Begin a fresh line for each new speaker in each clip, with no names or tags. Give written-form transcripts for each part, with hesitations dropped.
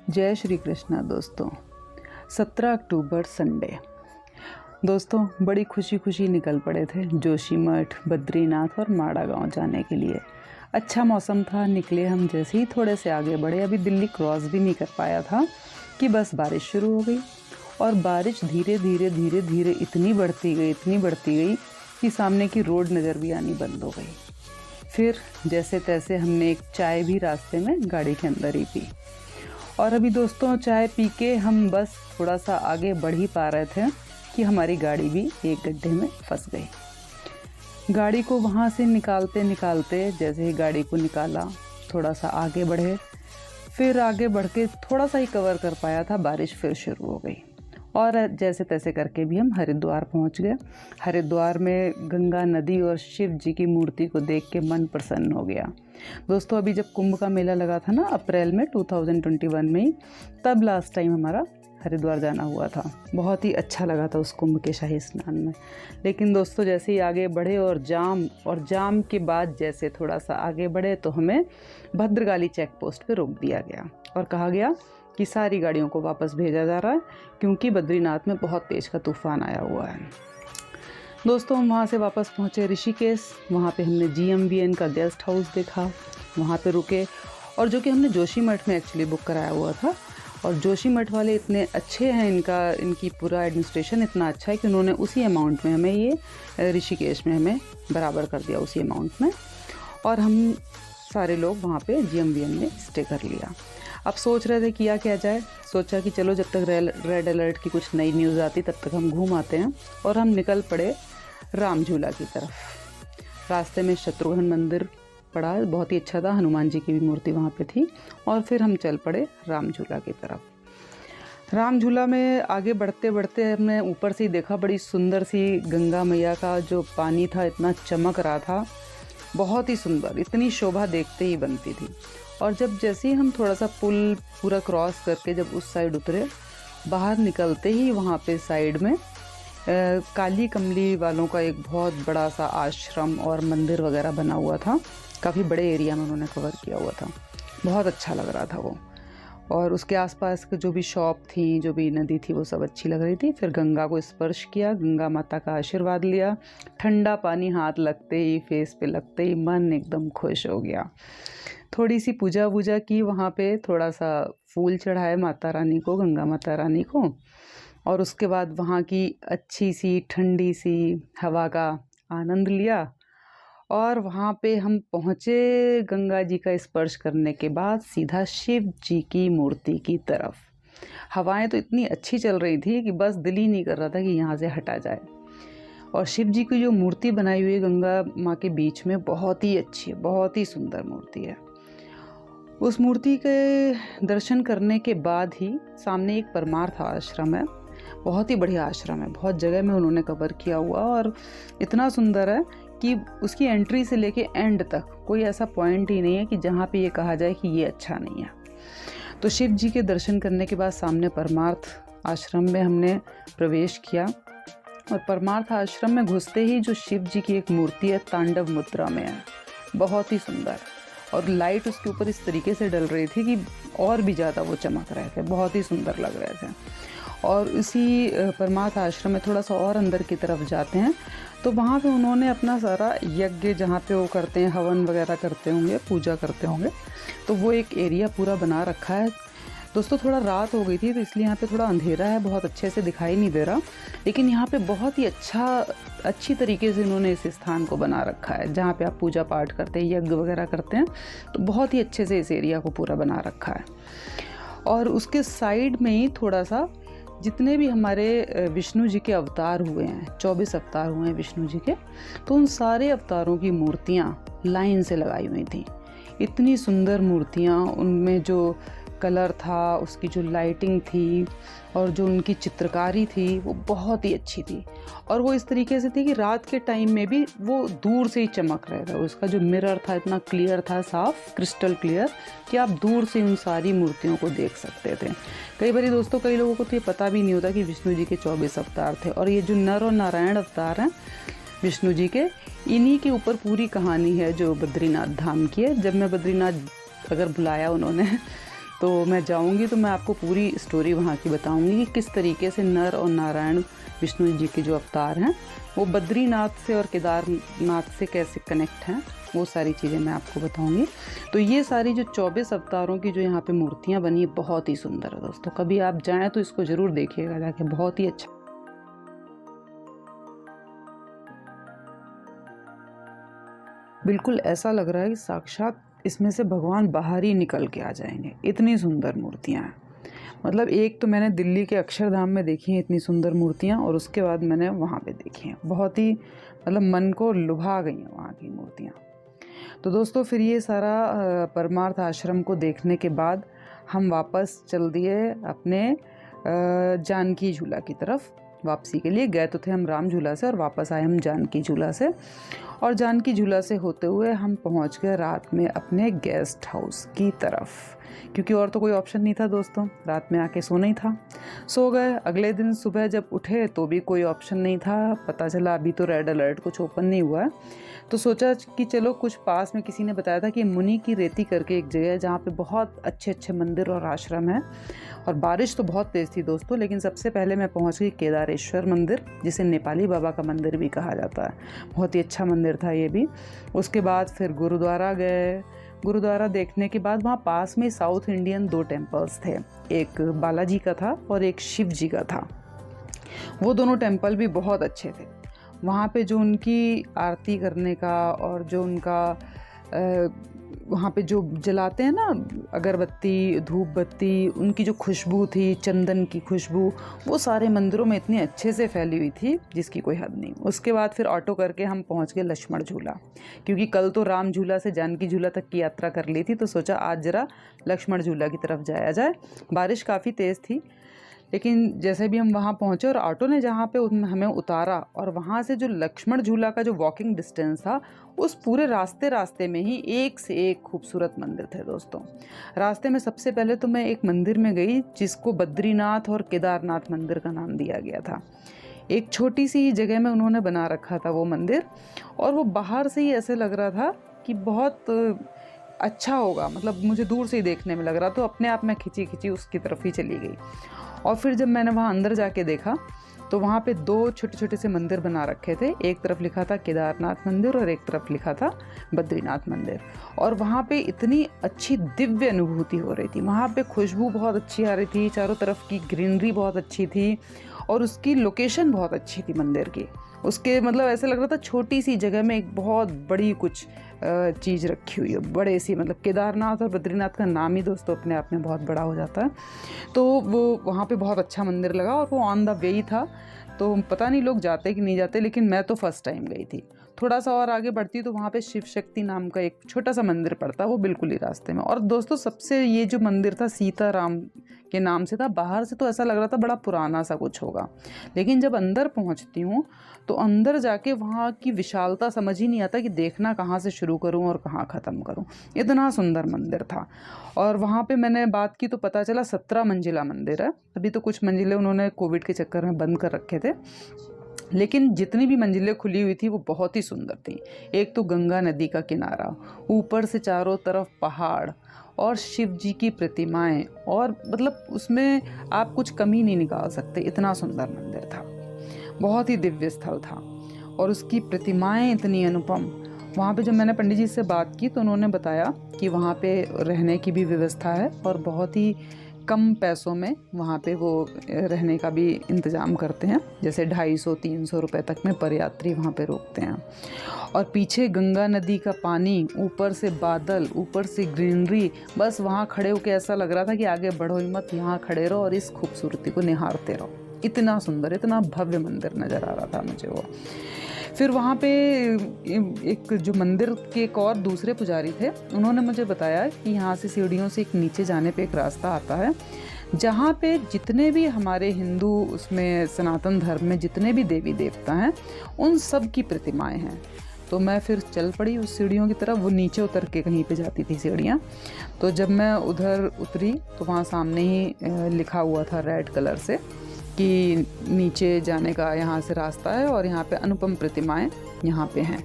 जय श्री कृष्णा दोस्तों। 17 अक्टूबर संडे। दोस्तों बड़ी खुशी खुशी निकल पड़े थे जोशीमठ, बद्रीनाथ और माड़ा गांव जाने के लिए। अच्छा मौसम था, निकले हम। जैसे ही थोड़े से आगे बढ़े, अभी दिल्ली क्रॉस भी नहीं कर पाया था कि बस बारिश शुरू हो गई। और बारिश धीरे धीरे धीरे धीरे इतनी बढ़ती गई कि सामने की रोड नज़र भी आनी बंद हो गई। फिर जैसे तैसे हमने एक चाय भी रास्ते में गाड़ी के अंदर ही पी। और अभी दोस्तों चाय पी के हम बस थोड़ा सा आगे बढ़ ही पा रहे थे कि हमारी गाड़ी भी एक गड्ढे में फंस गई। गाड़ी को वहाँ से निकालते निकालते जैसे ही गाड़ी को निकाला, थोड़ा सा आगे बढ़े, फिर आगे बढ़ के थोड़ा सा ही कवर कर पाया था, बारिश फिर शुरू हो गई। और जैसे तैसे करके भी हम हरिद्वार पहुंच गए। हरिद्वार में गंगा नदी और शिव जी की मूर्ति को देख के मन प्रसन्न हो गया। दोस्तों अभी जब कुंभ का मेला लगा था ना, अप्रैल में 2021 में ही, तब लास्ट टाइम हमारा हरिद्वार जाना हुआ था। बहुत ही अच्छा लगा था उस कुंभ के शाही स्नान में। लेकिन दोस्तों जैसे ही आगे बढ़े और जाम के बाद जैसे थोड़ा सा आगे बढ़े तो हमें भद्रकाली चेक पोस्ट पे रोक दिया गया और कहा गया कि सारी गाड़ियों को वापस भेजा जा रहा है क्योंकि बद्रीनाथ में बहुत तेज़ का तूफान आया हुआ है। दोस्तों हम वहाँ से वापस पहुँचे ऋषिकेश। वहाँ पे हमने GMBN का गेस्ट हाउस देखा, वहाँ पे रुके। और जो कि हमने जोशीमठ में एक्चुअली बुक कराया हुआ था। और जोशीमठ वाले इतने अच्छे हैं, इनकी पूरा एडमिनिस्ट्रेशन इतना अच्छा है कि उन्होंने उसी अमाउंट में हमें ये ऋषिकेश में हमें बराबर कर दिया, उसी अमाउंट में। और हम सारे लोग वहाँ पे GMBN में स्टे कर लिया। अब सोच रहे थे किया क्या जाए। सोचा कि चलो जब तक रेड अलर्ट की कुछ नई न्यूज़ आती तब तक हम घूम आते हैं। और हम निकल पड़े राम झूला की तरफ। रास्ते में शत्रुघ्न मंदिर पड़ा, बहुत ही अच्छा था, हनुमान जी की भी मूर्ति वहाँ पे थी। और फिर हम चल पड़े राम झूला की तरफ। राम झूला में आगे बढ़ते बढ़ते हमने ऊपर से ही देखा, बड़ी सुंदर सी गंगा मैया का जो पानी था इतना चमक रहा था, बहुत ही सुंदर, इतनी शोभा देखते ही बनती थी। और जब जैसे ही हम थोड़ा सा पुल पूरा क्रॉस करके जब उस साइड उतरे, बाहर निकलते ही वहाँ पे साइड में काली कमली वालों का एक बहुत बड़ा सा आश्रम और मंदिर वगैरह बना हुआ था। काफ़ी बड़े एरिया में उन्होंने कवर किया हुआ था, बहुत अच्छा लग रहा था वो। और उसके आसपास के जो भी शॉप थी, जो भी नदी थी, वो सब अच्छी लग रही थी। फिर गंगा को स्पर्श किया, गंगा माता का आशीर्वाद लिया। ठंडा पानी हाथ लगते ही, फेस पे लगते ही मन एकदम खुश हो गया। थोड़ी सी पूजा वूजा की वहाँ पे, थोड़ा सा फूल चढ़ाए माता रानी को, गंगा माता रानी को। और उसके बाद वहाँ की अच्छी सी ठंडी सी हवा का आनंद लिया। और वहाँ पे हम पहुँचे गंगा जी का स्पर्श करने के बाद सीधा शिव जी की मूर्ति की तरफ। हवाएं तो इतनी अच्छी चल रही थी कि बस दिल ही नहीं कर रहा था कि यहाँ से हटा जाए। और शिव जी की जो मूर्ति बनाई हुई है गंगा माँ के बीच में, बहुत ही अच्छी है, बहुत ही सुंदर मूर्ति है। उस मूर्ति के दर्शन करने के बाद ही सामने एक परमार्थ आश्रम है, बहुत ही बढ़िया आश्रम है, बहुत जगह में उन्होंने कवर किया हुआ और इतना सुंदर है कि उसकी एंट्री से लेके एंड तक कोई ऐसा पॉइंट ही नहीं है कि जहाँ पे ये कहा जाए कि ये अच्छा नहीं है। तो शिव जी के दर्शन करने के बाद सामने परमार्थ आश्रम में हमने प्रवेश किया। और परमार्थ आश्रम में घुसते ही जो शिव जी की एक मूर्ति है, तांडव मुद्रा में है, बहुत ही सुंदर। और लाइट उसके ऊपर इस तरीके से डल रही थी कि और भी ज़्यादा वो चमक रहे थे, बहुत ही सुंदर लग रहे थे। और इसी परमार्थ आश्रम में थोड़ा सा और अंदर की तरफ जाते हैं तो वहाँ पे उन्होंने अपना सारा यज्ञ, जहाँ पे वो करते हैं, हवन वगैरह करते होंगे, पूजा करते होंगे, तो वो एक एरिया पूरा बना रखा है। दोस्तों थोड़ा रात हो गई थी तो इसलिए यहाँ पे थोड़ा अंधेरा है, बहुत अच्छे से दिखाई नहीं दे रहा। लेकिन यहाँ पे बहुत ही अच्छी तरीके से इन्होंने इस स्थान को बना रखा है, जहाँ पे आप पूजा पाठ करते हैं, यज्ञ वगैरह करते हैं, तो बहुत ही अच्छे से इस एरिया को पूरा बना रखा है। और उसके साइड में ही थोड़ा सा जितने भी हमारे विष्णु जी के अवतार हुए हैं, 24 अवतार हुए हैं विष्णु जी के, तो उन सारे अवतारों की मूर्तियाँ लाइन से लगाई हुई थी। इतनी सुंदर मूर्तियाँ, उनमें जो कलर था, उसकी जो लाइटिंग थी और जो उनकी चित्रकारी थी, वो बहुत ही अच्छी थी। और वो इस तरीके से थी कि रात के टाइम में भी वो दूर से ही चमक रहा था। उसका जो मिरर था इतना क्लियर था, साफ क्रिस्टल क्लियर, कि आप दूर से उन सारी मूर्तियों को देख सकते थे। कई बार दोस्तों कई लोगों को तो ये पता भी नहीं होता कि विष्णु जी के 24 अवतार थे। और ये जो नर और नारायण अवतार हैं विष्णु जी के, इन्हीं के ऊपर पूरी कहानी है जो बद्रीनाथ धाम की है। जब मैं बद्रीनाथ अगर बुलाया उन्होंने तो मैं जाऊंगी तो मैं आपको पूरी स्टोरी वहाँ की बताऊंगी कि किस तरीके से नर और नारायण विष्णु जी के जो अवतार हैं वो बद्रीनाथ से और केदारनाथ से कैसे कनेक्ट हैं, वो सारी चीज़ें मैं आपको बताऊंगी। तो ये सारी जो 24 अवतारों की जो यहाँ पे मूर्तियाँ बनी है बहुत ही सुंदर है दोस्तों। कभी आप जाएँ तो इसको ज़रूर देखिएगा जाके, बहुत ही अच्छा। बिल्कुल ऐसा लग रहा है कि साक्षात इसमें से भगवान बाहर ही निकल के आ जाएंगे, इतनी सुंदर मूर्तियाँ हैं। मतलब एक तो मैंने दिल्ली के अक्षरधाम में देखी हैं इतनी सुंदर मूर्तियाँ, और उसके बाद मैंने वहाँ पे देखी हैं, बहुत ही मतलब मन को लुभा गई हैं वहाँ की मूर्तियाँ। तो दोस्तों फिर ये सारा परमार्थ आश्रम को देखने के बाद हम वापस चल दिए अपने जानकी झूला की तरफ। वापसी के लिए गए तो थे हम राम झूला से और वापस आए हम जानकी झूला से, और जानकी झूला से होते हुए हम पहुंच गए रात में अपने गेस्ट हाउस की तरफ, क्योंकि और तो कोई ऑप्शन नहीं था दोस्तों, रात में आके सोना ही था। सो गए। अगले दिन सुबह जब उठे तो भी कोई ऑप्शन नहीं था, पता चला अभी तो रेड अलर्ट कुछ ओपन नहीं हुआ है। तो सोचा कि चलो कुछ पास में किसी ने बताया था कि मुनि की रेती करके एक जगह है जहाँ पे बहुत अच्छे अच्छे मंदिर और आश्रम हैं, और बारिश तो बहुत तेज़ थी दोस्तों। लेकिन सबसे पहले मैं पहुँच गई केदारेश्वर मंदिर, जिसे नेपाली बाबा का मंदिर भी कहा जाता है, बहुत ही अच्छा मंदिर था ये भी। उसके बाद फिर गुरुद्वारा गए। गुरुद्वारा देखने के बाद वहाँ पास में साउथ इंडियन 2 टेम्पल्स थे, एक बालाजी का था और एक शिव जी का था। वो दोनों टेम्पल भी बहुत अच्छे थे। वहाँ पे जो उनकी आरती करने का और जो उनका वहाँ पे जो जलाते हैं ना अगरबत्ती, धूप बत्ती, उनकी जो खुशबू थी, चंदन की खुशबू, वो सारे मंदिरों में इतनी अच्छे से फैली हुई थी जिसकी कोई हद नहीं। उसके बाद फिर ऑटो करके हम पहुँच गए लक्ष्मण झूला, क्योंकि कल तो राम झूला से जानकी झूला तक की यात्रा कर ली थी, तो सोचा आज ज़रा लक्ष्मण झूला की तरफ जाया जाए। बारिश काफ़ी तेज़ थी, लेकिन जैसे भी हम वहाँ पहुँचे और ऑटो ने जहाँ पे हमें उतारा, और वहाँ से जो लक्ष्मण झूला का जो वॉकिंग डिस्टेंस था, उस पूरे रास्ते में ही एक से एक खूबसूरत मंदिर थे दोस्तों। रास्ते में सबसे पहले तो मैं एक मंदिर में गई जिसको बद्रीनाथ और केदारनाथ मंदिर का नाम दिया गया था। एक छोटी सी जगह में उन्होंने बना रखा था वो मंदिर, और वो बाहर से ही ऐसे लग रहा था कि बहुत अच्छा होगा, मतलब मुझे दूर से ही देखने में लग रहा, तो अपने आप में खिंची उसकी तरफ ही चली गई। और फिर जब मैंने वहाँ अंदर जाके देखा तो वहाँ पे 2 छोटे छोटे से मंदिर बना रखे थे, एक तरफ लिखा था केदारनाथ मंदिर और एक तरफ लिखा था बद्रीनाथ मंदिर। और वहाँ पे इतनी अच्छी दिव्य अनुभूति हो रही थी, वहाँ पे खुशबू बहुत अच्छी आ रही थी, चारों तरफ की ग्रीनरी बहुत अच्छी थी, और उसकी लोकेशन बहुत अच्छी थी मंदिर की। उसके मतलब ऐसे लग रहा था छोटी सी जगह में एक बहुत बड़ी कुछ चीज़ रखी हुई है, बड़े सी, मतलब केदारनाथ और बद्रीनाथ का नाम ही दोस्तों अपने आप में बहुत बड़ा हो जाता है। तो वो वहाँ पे बहुत अच्छा मंदिर लगा, और वो ऑन द वे ही था, तो पता नहीं लोग जाते कि नहीं जाते, लेकिन मैं तो फर्स्ट टाइम गई थी। थोड़ा सा और आगे बढ़ती तो वहाँ पे शिव शक्ति नाम का एक छोटा सा मंदिर पड़ता, वो बिल्कुल ही रास्ते में। और दोस्तों सबसे ये जो मंदिर था सीताराम के नाम से था, बाहर से तो ऐसा लग रहा था बड़ा पुराना सा कुछ होगा, लेकिन जब अंदर पहुँचती हूँ तो अंदर जाके वहाँ की विशालता समझ ही नहीं आता कि देखना कहाँ से शुरू करूँ और कहाँ ख़त्म करूँ, इतना सुंदर मंदिर था। और वहाँ पे मैंने बात की तो पता चला 17 मंजिला मंदिर है। अभी तो कुछ मंजिलें उन्होंने कोविड के चक्कर में बंद कर रखे थे, लेकिन जितनी भी मंजिलें खुली हुई थी वो बहुत ही सुंदर थी। एक तो गंगा नदी का किनारा, ऊपर से चारों तरफ पहाड़ और शिव जी की प्रतिमाएं, और मतलब उसमें आप कुछ कमी नहीं निकाल सकते, इतना सुंदर मंदिर था, बहुत ही दिव्य स्थल था, और उसकी प्रतिमाएं इतनी अनुपम। वहाँ पे जब मैंने पंडित जी से बात की तो उन्होंने बताया कि वहाँ पे रहने की भी व्यवस्था है, और बहुत ही कम पैसों में वहाँ पे वो रहने का भी इंतज़ाम करते हैं, जैसे 250-300 रुपये तक में पर यात्री वहाँ पे रोकते हैं। और पीछे गंगा नदी का पानी, ऊपर से बादल, ऊपर से ग्रीनरी, बस वहाँ खड़े होकर ऐसा लग रहा था कि आगे बढ़ो ही मत, यहाँ खड़े रहो और इस खूबसूरती को निहारते रहो। इतना सुंदर, इतना भव्य मंदिर नज़र आ रहा था मुझे वो। फिर वहाँ पे एक जो मंदिर के एक और दूसरे पुजारी थे, उन्होंने मुझे बताया कि यहाँ से सीढ़ियों से एक नीचे जाने पे एक रास्ता आता है, जहाँ पे जितने भी हमारे हिंदू उसमें सनातन धर्म में जितने भी देवी देवता हैं उन सब की प्रतिमाएं हैं। तो मैं फिर चल पड़ी उस सीढ़ियों की तरफ, वो नीचे उतर के कहीं पे जाती थी सीढ़ियाँ। तो जब मैं उधर उतरी तो वहाँ सामने ही लिखा हुआ था रेड कलर से कि नीचे जाने का यहाँ से रास्ता है और यहाँ पे अनुपम प्रतिमाएं यहाँ पे हैं।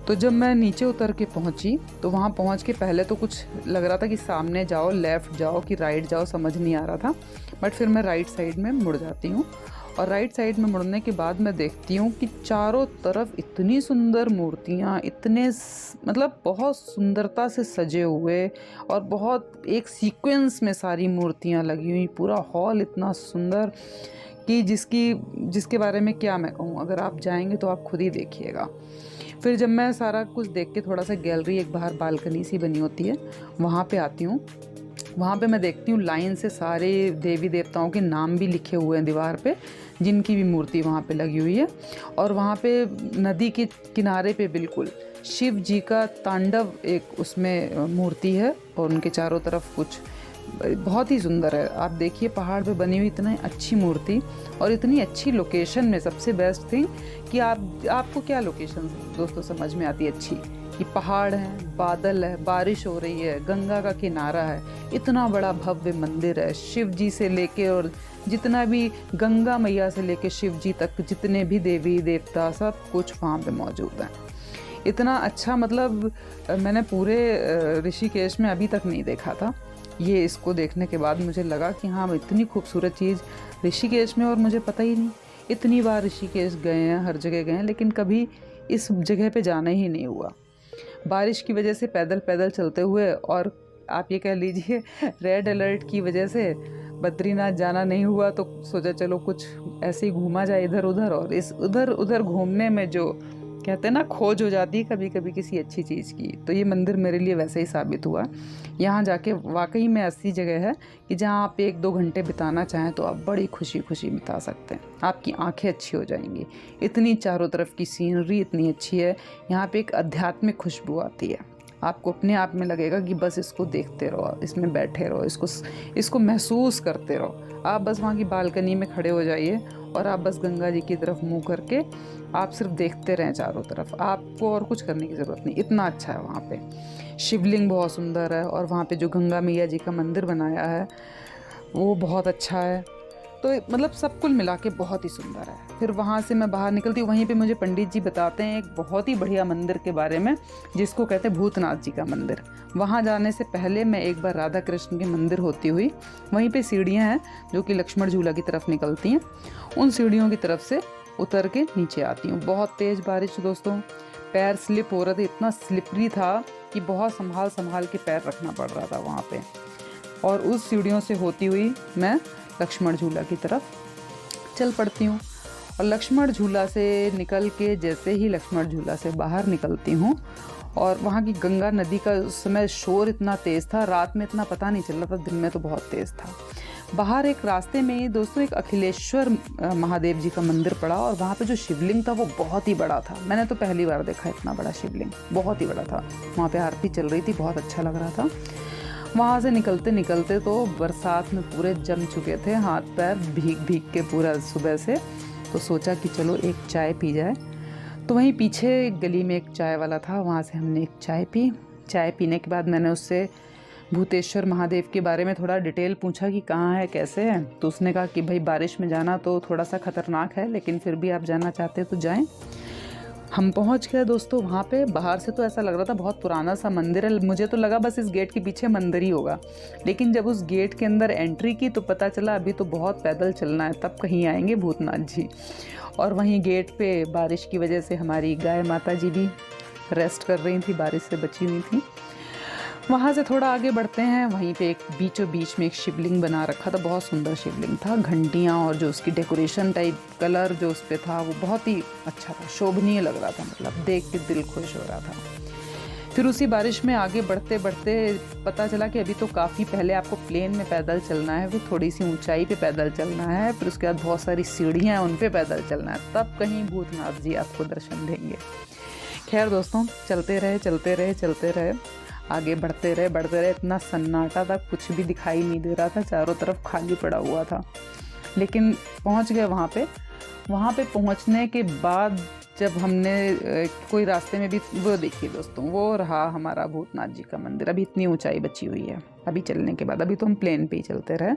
तो जब मैं नीचे उतर के पहुंची तो वहाँ पहुंच के पहले तो कुछ लग रहा था कि सामने जाओ, लेफ़्ट जाओ कि राइट जाओ, समझ नहीं आ रहा था। बट फिर मैं राइट साइड में मुड़ जाती हूँ और राइट साइड में मुड़ने के बाद मैं देखती हूँ कि चारों तरफ इतनी सुंदर मूर्तियाँ, इतने मतलब बहुत सुंदरता से सजे हुए और बहुत एक सीक्वेंस में सारी मूर्तियाँ लगी हुई। पूरा हॉल इतना सुंदर कि जिसके बारे में क्या मैं कहूँ, अगर आप जाएंगे तो आप खुद ही देखिएगा। फिर जब मैं सारा कुछ देख के थोड़ा सा गैलरी, एक बाहर बालकनी सी बनी होती है, वहाँ पे आती हूँ। वहाँ पे मैं देखती हूँ लाइन से सारे देवी देवताओं के नाम भी लिखे हुए हैं दीवार पे, जिनकी भी मूर्ति वहाँ पे लगी हुई है। और वहाँ पे नदी के किनारे पे बिल्कुल शिव जी का तांडव एक उसमें मूर्ति है और उनके चारों तरफ कुछ बहुत ही सुंदर है। आप देखिए पहाड़ पे बनी हुई इतनी अच्छी मूर्ति और इतनी अच्छी लोकेशन में। सबसे बेस्ट थिंग कि आपको क्या लोकेशन दोस्तों समझ में आती है अच्छी, कि पहाड़ है, बादल है, बारिश हो रही है, गंगा का किनारा है, इतना बड़ा भव्य मंदिर है। शिव जी से लेके और जितना भी गंगा मैया से लेके शिव जी तक जितने भी देवी देवता सब कुछ वहाँ पे मौजूद हैं। इतना अच्छा मतलब मैंने पूरे ऋषिकेश में अभी तक नहीं देखा था। ये इसको देखने के बाद मुझे लगा कि हाँ, इतनी खूबसूरत चीज़ ऋषिकेश में, और मुझे पता ही नहीं। इतनी बार ऋषिकेश गए हैं, हर जगह गए हैं, लेकिन कभी इस जगह पे जाना ही नहीं हुआ। बारिश की वजह से पैदल पैदल चलते हुए, और आप ये कह लीजिए रेड अलर्ट की वजह से बद्रीनाथ जाना नहीं हुआ, तो सोचा चलो कुछ ऐसे ही घूमा जाए इधर उधर। और इस उधर उधर घूमने में जो कहते हैं ना खोज हो जाती है कभी कभी किसी अच्छी चीज़ की, तो ये मंदिर मेरे लिए वैसे ही साबित हुआ। यहाँ जाके वाकई में ऐसी जगह है कि जहाँ आप 1-2 घंटे बिताना चाहें तो आप बड़ी खुशी खुशी बिता सकते हैं। आपकी आंखें अच्छी हो जाएंगी। इतनी चारों तरफ की सीनरी इतनी अच्छी है, यहाँ पे एक आध्यात्मिक खुशबू आती है। आपको अपने आप में लगेगा कि बस इसको देखते रहो, इसमें बैठे रहो, इसको महसूस करते रहो। आप बस वहाँ की बालकनी में खड़े हो जाइए और आप बस गंगा जी की तरफ मुँह करके आप सिर्फ देखते रहें चारों तरफ। आपको और कुछ करने की ज़रूरत नहीं, इतना अच्छा है वहाँ पे। शिवलिंग बहुत सुंदर है और वहाँ पे जो गंगा मैया जी का मंदिर बनाया है वो बहुत अच्छा है। तो मतलब सब कुल मिला के बहुत ही सुंदर है। फिर वहाँ से मैं बाहर निकलती हूँ, वहीं पे मुझे पंडित जी बताते हैं एक बहुत ही बढ़िया मंदिर के बारे में, जिसको कहते हैं भूतनाथ जी का मंदिर। वहाँ जाने से पहले मैं एक बार राधा कृष्ण के मंदिर होती हुई, वहीं पे सीढ़ियाँ हैं जो कि लक्ष्मण झूला की तरफ निकलती हैं, उन सीढ़ियों की तरफ से उतर के नीचे आती हूँ। बहुत तेज़ बारिश दोस्तों, पैर स्लिप हो रहे थे, इतना स्लिपरी था कि बहुत संभाल के पैर रखना पड़ रहा था वहाँ पे। और उस सीढ़ियों से होती हुई मैं लक्ष्मण झूला की तरफ चल पड़ती हूँ। और लक्ष्मण झूला से निकल के जैसे ही लक्ष्मण झूला से बाहर निकलती हूँ, और वहाँ की गंगा नदी का उस समय शोर इतना तेज़ था, रात में इतना पता नहीं चल रहा था, दिन में तो बहुत तेज़ था। बाहर एक रास्ते में ही दोस्तों एक अखिलेश्वर महादेव जी का मंदिर पड़ा, और वहाँ पे जो शिवलिंग था वो बहुत ही बड़ा था। मैंने तो पहली बार देखा इतना बड़ा शिवलिंग, बहुत ही बड़ा था। वहाँ पे आरती चल रही थी, बहुत अच्छा लग रहा था। वहाँ से निकलते निकलते तो बरसात में पूरे जम चुके थे, हाथ पैर भीग के पूरा सुबह से। तो सोचा कि चलो एक चाय पी जाए। तो वहीं पीछे एक गली में एक चाय वाला था, वहाँ से हमने एक चाय पी। चाय पीने के बाद मैंने उससे भूतेश्वर महादेव के बारे में थोड़ा डिटेल पूछा कि कहाँ है, कैसे है। तो उसने कहा कि भाई बारिश में जाना तो थोड़ा सा ख़तरनाक है, लेकिन फिर भी आप जाना चाहते हैं तो जाएं। हम पहुंच गए दोस्तों वहाँ पे। बाहर से तो ऐसा लग रहा था बहुत पुराना सा मंदिर है, मुझे तो लगा बस इस गेट के पीछे मंदिर ही होगा। लेकिन जब उस गेट के अंदर एंट्री की तो पता चला अभी तो बहुत पैदल चलना है, तब कहीं आएंगे भूतनाथ जी। और वहीं गेट पे बारिश की वजह से हमारी गाय माता जी भी रेस्ट कर रही थी, बारिश से बची हुई थी। वहाँ से थोड़ा आगे बढ़ते हैं, वहीं पे एक बीचों बीच में एक शिवलिंग बना रखा था, बहुत सुंदर शिवलिंग था। घंटियाँ और जो उसकी डेकोरेशन टाइप कलर जो उस पर था वो बहुत ही अच्छा था, शोभनीय लग रहा था, मतलब देख के दिल खुश हो रहा था। फिर उसी बारिश में आगे बढ़ते बढ़ते पता चला कि अभी तो काफ़ी पहले आपको प्लेन में पैदल चलना है, फिर थोड़ी सी ऊंचाई पे पैदल चलना है, फिर उसके बाद बहुत सारी सीढ़ियाँ हैं उन पे पैदल चलना है, तब कहीं भूतनाथ जी आपको दर्शन देंगे। खैर दोस्तों, चलते रहे, आगे बढ़ते रहे। इतना सन्नाटा था, कुछ भी दिखाई नहीं दे रहा था, चारों तरफ खाली पड़ा हुआ था। लेकिन पहुंच गए वहाँ पे पहुंचने के बाद जब हमने कोई रास्ते में भी, वो देखिए दोस्तों, वो रहा हमारा भूतनाथ जी का मंदिर। अभी इतनी ऊंचाई बची हुई है अभी चलने के बाद। अभी तो हम प्लेन पे ही चलते रहे।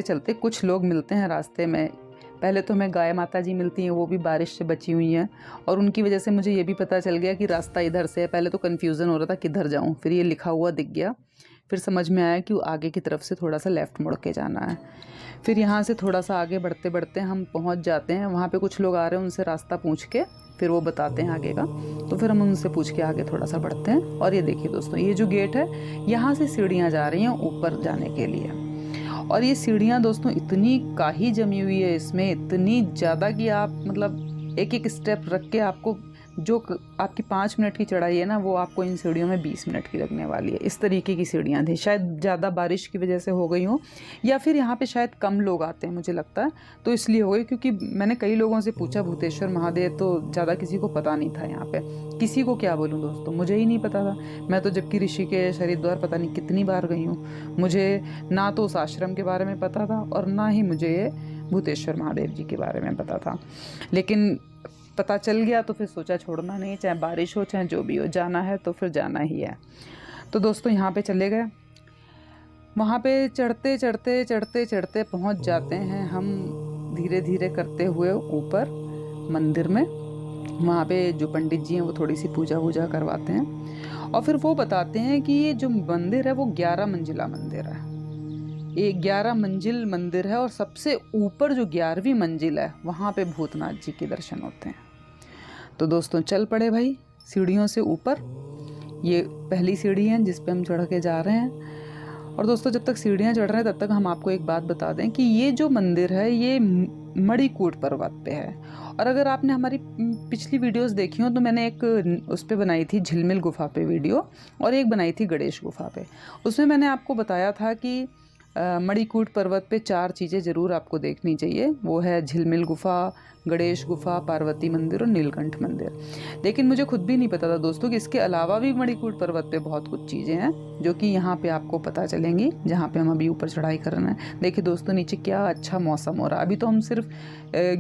चलते कुछ लोग मिलते हैं रास्ते में, पहले तो हमें गाय माता जी मिलती हैं, वो भी बारिश से बची हुई हैं, और उनकी वजह से मुझे ये भी पता चल गया कि रास्ता इधर से है। पहले तो कन्फ्यूज़न हो रहा था किधर जाऊँ, फिर ये लिखा हुआ दिख गया, फिर समझ में आया कि आगे की तरफ से थोड़ा सा लेफ़्ट मुड़ के जाना है। फिर यहाँ से थोड़ा सा आगे बढ़ते बढ़ते हम पहुँच जाते हैं, वहाँ पे कुछ लोग आ रहे हैं, उनसे रास्ता पूछ के फिर वो बताते हैं आगे का, तो फिर हम उनसे पूछ के आगे थोड़ा सा बढ़ते हैं। और ये देखिए दोस्तों, ये जो गेट है, यहाँ से सीढ़ियाँ जा रही हैं ऊपर जाने के लिए, और ये सीढ़ियाँ दोस्तों इतनी काही जमी हुई है इसमें, इतनी ज़्यादा कि आप मतलब एक एक स्टेप रख के आपको जो आपकी 5 मिनट की चढ़ाई है ना, वो आपको इन सीढ़ियों में 20 मिनट की लगने वाली है। इस तरीके की सीढ़ियाँ थी, शायद ज़्यादा बारिश की वजह से हो गई हो, या फिर यहाँ पे शायद कम लोग आते हैं मुझे लगता है, तो इसलिए हो गई। क्योंकि मैंने कई लोगों से पूछा भूतेश्वर महादेव, तो ज़्यादा किसी को पता नहीं था यहाँ पे। किसी को क्या बोलूँ दोस्तों, मुझे ही नहीं पता था। मैं तो जबकि ऋषिकेश हरिद्वार पता नहीं कितनी बार गई हूँ, मुझे ना तो उस आश्रम के बारे में पता था और ना ही मुझे ये भूतेश्वर महादेव जी के बारे में पता था। लेकिन पता चल गया तो फिर सोचा छोड़ना नहीं, चाहे बारिश हो चाहे जो भी हो, जाना है तो फिर जाना ही है। तो दोस्तों यहाँ पे चले गए, वहाँ पे चढ़ते चढ़ते चढ़ते चढ़ते पहुँच जाते हैं हम धीरे धीरे करते हुए ऊपर मंदिर में। वहाँ पे जो पंडित जी हैं वो थोड़ी सी पूजा वूजा करवाते हैं, और फिर वो बताते हैं कि ये जो मंदिर है वो 11 मंजिला मंदिर है। ये 11 मंजिल मंदिर है, और सबसे ऊपर जो 11वीं मंजिल है वहाँ पे भूतनाथ जी के दर्शन होते हैं। तो दोस्तों चल पड़े भाई सीढ़ियों से ऊपर। ये पहली सीढ़ी है जिस पे हम चढ़ के जा रहे हैं। और दोस्तों जब तक सीढ़ियाँ चढ़ रहे हैं तब तक हम आपको एक बात बता दें कि ये जो मंदिर है ये मणिकूट पर्वत पे है। और अगर आपने हमारी पिछली वीडियोस देखी हो तो मैंने एक उस पे बनाई थी झिलमिल गुफा पे वीडियो, और एक बनाई थी गणेश गुफा पे। उसमें मैंने आपको बताया था कि मणिकूट पर्वत पे 4 चीज़ें ज़रूर आपको देखनी चाहिए। वो है झिलमिल गुफा, गणेश गुफा, पार्वती मंदिर और नीलकंठ मंदिर। लेकिन मुझे खुद भी नहीं पता था दोस्तों कि इसके अलावा भी मणिकूट पर्वत पे बहुत कुछ चीज़ें हैं जो कि यहाँ पे आपको पता चलेंगी, जहाँ पे हम अभी ऊपर चढ़ाई कर रहे हैं। देखिए दोस्तों नीचे क्या अच्छा मौसम हो रहा है। अभी तो हम सिर्फ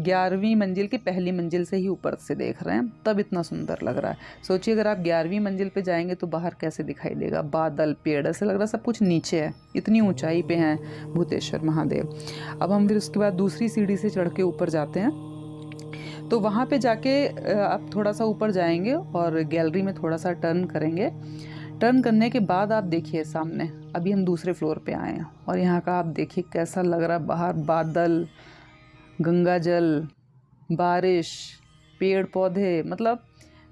11वीं मंजिल की पहली मंजिल से ही ऊपर से देख रहे हैं, तब इतना सुंदर लग रहा है। सोचिए अगर आप 11वीं मंजिल पे जाएंगे तो बाहर कैसे दिखाई देगा, बादल, पेड़, ऐसा लग रहा है सब कुछ नीचे है, इतनी ऊंचाई पे हैं भूतेश्वर महादेव। अब हम फिर उसके बाद दूसरी सीढ़ी से चढ़ के ऊपर जाते हैं। तो वहाँ पे जाके आप थोड़ा सा ऊपर जाएंगे और गैलरी में थोड़ा सा टर्न करेंगे। टर्न करने के बाद आप देखिए सामने, अभी हम दूसरे फ्लोर पे आए हैं, और यहाँ का आप देखिए कैसा लग रहा है। बाहर बादल, गंगा जल, बारिश, पेड़ पौधे, मतलब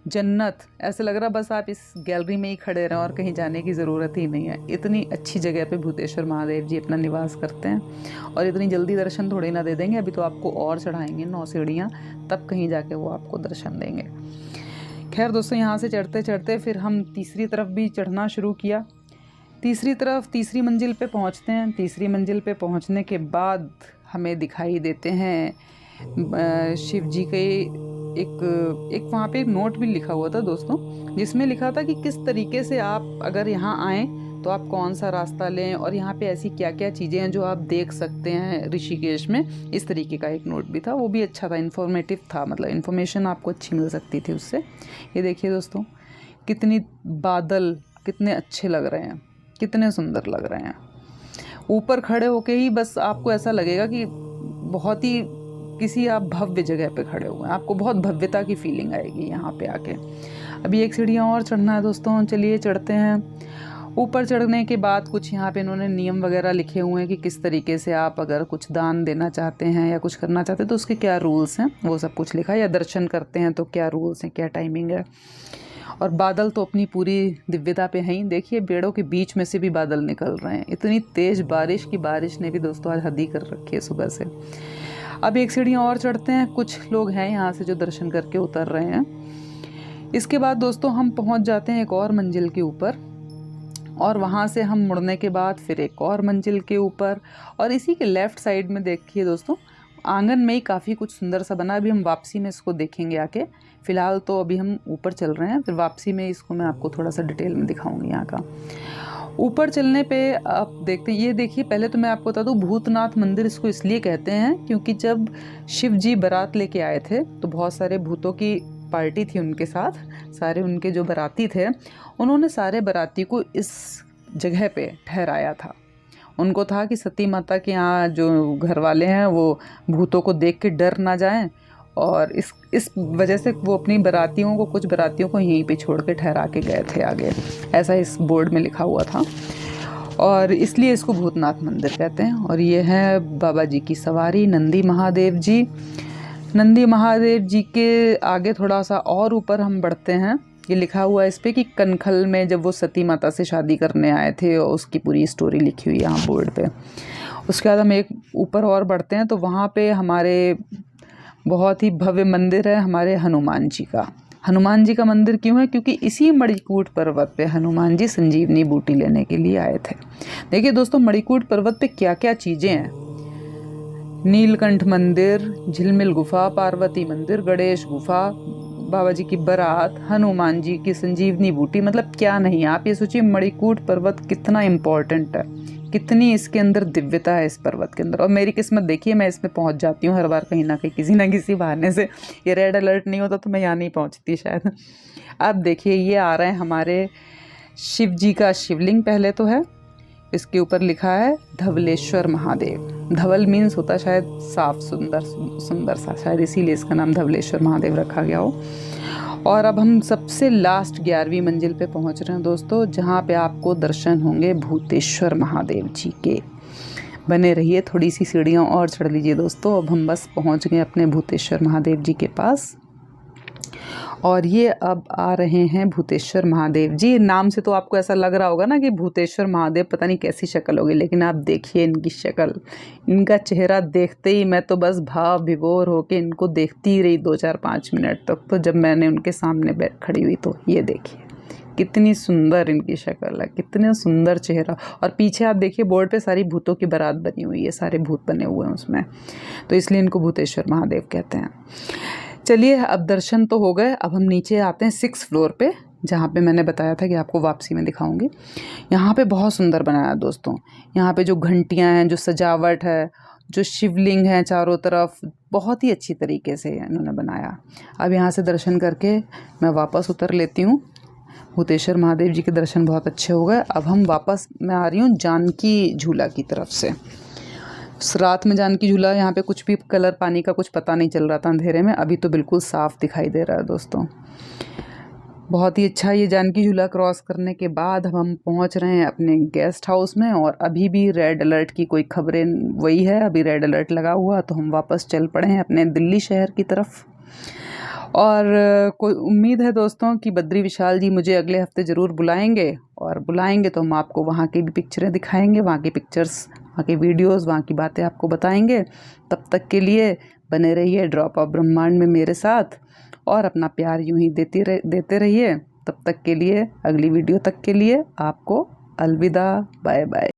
जन्नत। ऐसे लग रहा बस आप इस गैलरी में ही खड़े रहें और कहीं जाने की ज़रूरत ही नहीं है। इतनी अच्छी जगह पे भूतेश्वर महादेव जी अपना निवास करते हैं, और इतनी जल्दी दर्शन थोड़े ना दे देंगे। अभी तो आपको और चढ़ाएंगे 9 सीढ़ियाँ, तब कहीं जाके वो आपको दर्शन देंगे। खैर दोस्तों यहाँ से चढ़ते चढ़ते फिर हम तीसरी तरफ भी चढ़ना शुरू किया। तीसरी मंजिल पे पहुँचते हैं। तीसरी मंजिल पे पहुँचने के बाद हमें दिखाई देते हैं शिव जी के एक वहाँ पे नोट भी लिखा हुआ था दोस्तों, जिसमें लिखा था कि किस तरीके से आप अगर यहाँ आएँ तो आप कौन सा रास्ता लें, और यहाँ पे ऐसी क्या क्या चीज़ें हैं जो आप देख सकते हैं ऋषिकेश में। इस तरीके का एक नोट भी था, वो भी अच्छा था, इन्फॉर्मेटिव था, मतलब इन्फॉर्मेशन आपको अच्छी मिल सकती थी उससे। ये देखिए दोस्तों कितनी बादल कितने अच्छे लग रहे हैं, कितने सुंदर लग रहे हैं। ऊपर खड़े होके ही बस आपको ऐसा लगेगा कि बहुत ही किसी आप भव्य जगह पे खड़े हुए हैं, आपको बहुत भव्यता की फीलिंग आएगी यहाँ पे आके। अभी एक सीढ़ियाँ और चढ़ना है दोस्तों, चलिए चढ़ते हैं। ऊपर चढ़ने के बाद कुछ यहाँ पे इन्होंने नियम वगैरह लिखे हुए हैं कि किस तरीके से आप अगर कुछ दान देना चाहते हैं या कुछ करना चाहते हैं तो उसके क्या रूल्स हैं, वो सब कुछ लिखा है। या दर्शन करते हैं तो क्या रूल्स हैं, क्या टाइमिंग है। और बादल तो अपनी पूरी दिव्यता पे हैं ही। देखिए पेड़ों के बीच में से भी बादल निकल रहे हैं। इतनी तेज़ बारिश ने भी दोस्तों आज हद ही कर रखी है सुबह से। अब एक सीढ़ियाँ और चढ़ते हैं, कुछ लोग हैं यहाँ से जो दर्शन करके उतर रहे हैं। इसके बाद दोस्तों हम पहुँच जाते हैं एक और मंजिल के ऊपर, और वहाँ से हम मुड़ने के बाद फिर एक और मंजिल के ऊपर, और इसी के लेफ़्ट साइड में देखिए दोस्तों आंगन में ही काफ़ी कुछ सुंदर सा बना। अभी हम वापसी में इसको देखेंगे आके, फ़िलहाल तो अभी हम ऊपर चल रहे हैं, फिर वापसी में इसको मैं आपको थोड़ा सा डिटेल में दिखाऊंगी। यहाँ का ऊपर चलने पे आप देखते हैं, ये देखिए पहले तो मैं आपको बता दूँ भूतनाथ मंदिर इसको इसलिए कहते हैं क्योंकि जब शिव जी बारात लेके आए थे तो बहुत सारे भूतों की पार्टी थी उनके साथ, सारे उनके जो बाराती थे उन्होंने सारे बाराती को इस जगह पे ठहराया था, उनको था कि सती माता के यहाँ जो घर वाले हैं वो भूतों को देख के डर ना जाएं, और इस वजह से वो अपनी कुछ बारातियों को यहीं पे छोड़ के ठहरा के गए थे आगे, ऐसा इस बोर्ड में लिखा हुआ था, और इसलिए इसको भूतनाथ मंदिर कहते हैं। और ये है बाबा जी की सवारी, नंदी महादेव जी। नंदी महादेव जी के आगे थोड़ा सा और ऊपर हम बढ़ते हैं, ये लिखा हुआ है इस पर कि कनखल में जब वो सती माता से शादी करने आए थे, और उसकी पूरी स्टोरी लिखी हुई है यहाँ बोर्ड पे। उसके बाद हम एक ऊपर और बढ़ते हैं तो वहाँ पे हमारे बहुत ही भव्य मंदिर है हमारे हनुमान जी का। हनुमान जी का मंदिर क्यों है? क्योंकि इसी मणिकूट पर्वत पे हनुमान जी संजीवनी बूटी लेने के लिए आए थे। देखिए दोस्तों, मणिकूट पर्वत पे क्या क्या चीज़ें हैं। नीलकंठ मंदिर, झिलमिल गुफा, पार्वती मंदिर, गणेश गुफा, बाबा जी की बारात, हनुमान जी की संजीवनी बूटी, मतलब क्या नहीं। आप ये सोचिए मणिकूट पर्वत कितना इम्पोर्टेंट है, कितनी इसके अंदर दिव्यता है इस पर्वत के अंदर। और मेरी किस्मत देखिए, मैं इसमें पहुंच जाती हूँ हर बार कहीं ना कहीं, किसी ना किसी बहाने से। ये रेड अलर्ट नहीं होता तो मैं यहाँ नहीं पहुँचती शायद। अब देखिए, ये आ रहे हैं हमारे शिव जी का शिवलिंग पहले तो है, इसके ऊपर लिखा है धवलेश्वर महादेव। धवल मीन्स होता है शायद साफ, सुंदर सा, शायद इसीलिए इसका नाम धवलेश्वर महादेव रखा गया हो। और अब हम सबसे लास्ट 11वीं मंजिल पे पहुंच रहे हैं दोस्तों, जहां पे आपको दर्शन होंगे भूतेश्वर महादेव जी के। बने रहिए, थोड़ी सी सीढ़ियाँ और चढ़ लीजिए दोस्तों। अब हम बस पहुंच गए अपने भूतेश्वर महादेव जी के पास, और ये अब आ रहे हैं भूतेश्वर महादेव जी। नाम से तो आपको ऐसा लग रहा होगा ना कि भूतेश्वर महादेव, पता नहीं कैसी शक्ल होगी, लेकिन आप देखिए इनकी शक्ल, इनका चेहरा देखते ही मैं तो बस भाव विभोर होके इनको देखती ही रही 2-4-5 मिनट तक। तो जब मैंने उनके सामने बैठ खड़ी हुई तो ये देखिए कितनी सुंदर इनकी शक्ल है, कितने सुंदर चेहरा। और पीछे आप देखिए बोर्ड पे सारी भूतों की बारात बनी हुई है, सारे भूत बने हुए हैं उसमें, तो इसलिए इनको भूतेश्वर महादेव कहते हैं। चलिए, अब दर्शन तो हो गए, अब हम नीचे आते हैं 6th फ्लोर पे, जहाँ पे मैंने बताया था कि आपको वापसी में दिखाऊंगी। यहाँ पे बहुत सुंदर बनाया है दोस्तों। यहाँ पे जो घंटियाँ हैं, जो सजावट है, जो शिवलिंग है चारों तरफ, बहुत ही अच्छी तरीके से इन्होंने बनाया। अब यहाँ से दर्शन करके मैं वापस उतर लेती हूँ। भूतेश्वर महादेव जी के दर्शन बहुत अच्छे हो गए। अब हम वापस, मैं आ रही हूँ जानकी झूला की तरफ से। रात में जानकी झूला, यहाँ पे कुछ भी कलर पानी का कुछ पता नहीं चल रहा था अंधेरे में, अभी तो बिल्कुल साफ दिखाई दे रहा है दोस्तों। बहुत ही अच्छा। ये जानकी झूला क्रॉस करने के बाद हम पहुँच रहे हैं अपने गेस्ट हाउस में, और अभी भी रेड अलर्ट की कोई खबरें वही है, अभी रेड अलर्ट लगा हुआ, तो हम वापस चल पड़े हैं अपने दिल्ली शहर की तरफ। और कोई उम्मीद है दोस्तों कि बद्री विशाल जी मुझे अगले हफ्ते ज़रूर बुलाएंगे, और बुलाएंगे तो हम आपको वहाँ की भी पिक्चरें दिखाएंगे, वहाँ की पिक्चर्स, वहाँ की वीडियोस, वहाँ की बातें आपको बताएंगे। तब तक के लिए बने रहिए ड्रॉप ऑफ ब्रह्मांड में मेरे साथ, और अपना प्यार यूं ही देते रहिए। तब तक के लिए, अगली वीडियो तक के लिए आपको अलविदा, बाय बाय।